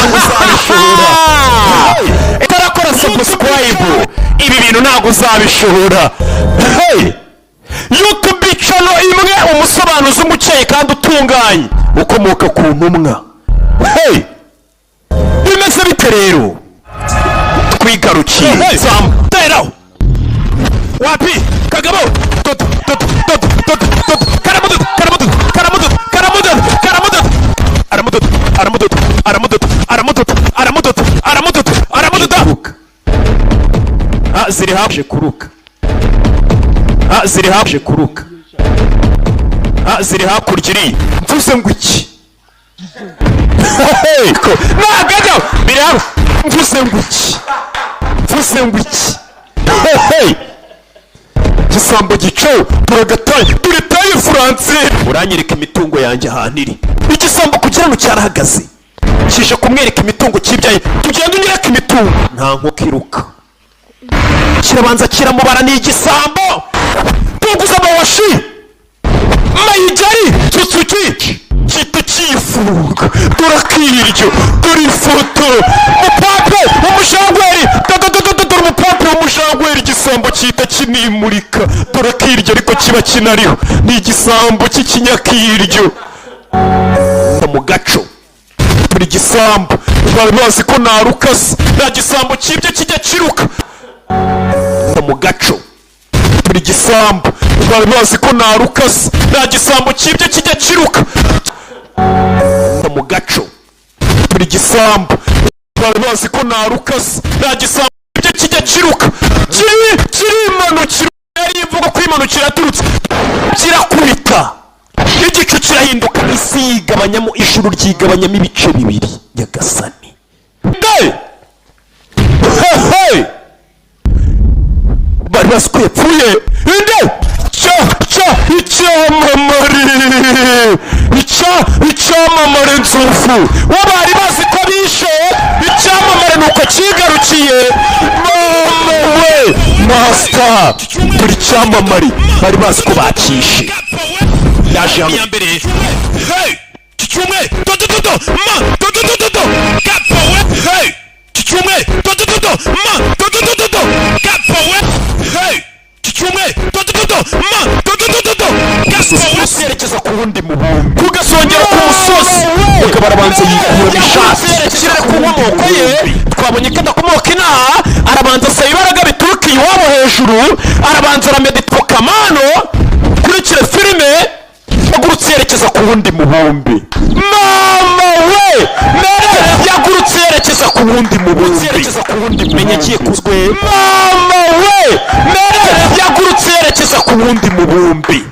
ntabwo uzabishobora. Itarakora subscribe, ibi bintu ntabwo uzabishobora. YouTube channel imwe, umusobanuzi umukeye kandi utunganye ukomoka ku ntumwa. Bimeze bite rero? Twigarukiye teraho wapi kagabo ziri haje kuruka, ziri haje kuruka, ziri hakurya iriya. Mvuze ngo iki? Nagaga biraho. Mvuze ngo iki? Mvuze ngo iki? Igisambo gico turagataye turetaye Francine. Uranyereka imitungo yanjye ahantu iri. Igisambo kugira ngo cyarahagaze kije kumwereka imitungo kibyaye. Tugenda unyereka imitungo. Nta nkoko iruka, kirabanza kiramubara. Ni igisambo tuguza abawashi mayigari tutsuki kita kifunga turakiryo turi foto mupape umushangweri dore umupape umushangweri. Igisambo kita kinimurika turakiryo ariko kiba kinariho. Ni igisambo cy'ikinyakiryo mu gaco. Turi gisambo bari bazi ko narukase. Nta gisambo kibye kijya kiruka mu gaco. Turi gisambo bari bazi ko narukase. Nta gisambo kibye kijya kiruka mu gaco. Turi gisambo bari bazi ko narukase. Nta gisambo kibye kijya kiruka. Kirimanukira. Yari imvugo kwimanukira turutse kirakubita. Igicu kirahinduka, isi yigabanyamo, ijuru ryigabanyamo ibice bibiri. Nyagasani bari basikuye yapfuye. Icyamamare nzovu wabari bazi ko bishe. Icyamamare nuko kigarukiye. Mama we master, turi cyamamare bari bazi ko bakishe. Yaje ya mbere Chichumwe ma kapo we Chichumwe ma kapo we Chichumwe ma kapo we. Yerekeza ku wundi mubumbi kugasongera ku musozi ukabarabanza yikura ishati kirere ku nkomoko ye. Twabonye ko adakomoka inaha. Arabanza asaba ibaraga bituruka iwabo hejuru. Arabanza arameditwa kamano kurikira filime yagurutse yerekeza ku wundi mubumbi. Mama we yagurutse yerekeza ku wundi mubumbi. Menya kiye kuzwe. Mama we yagurutse yerekeza ku wundi mubumbi.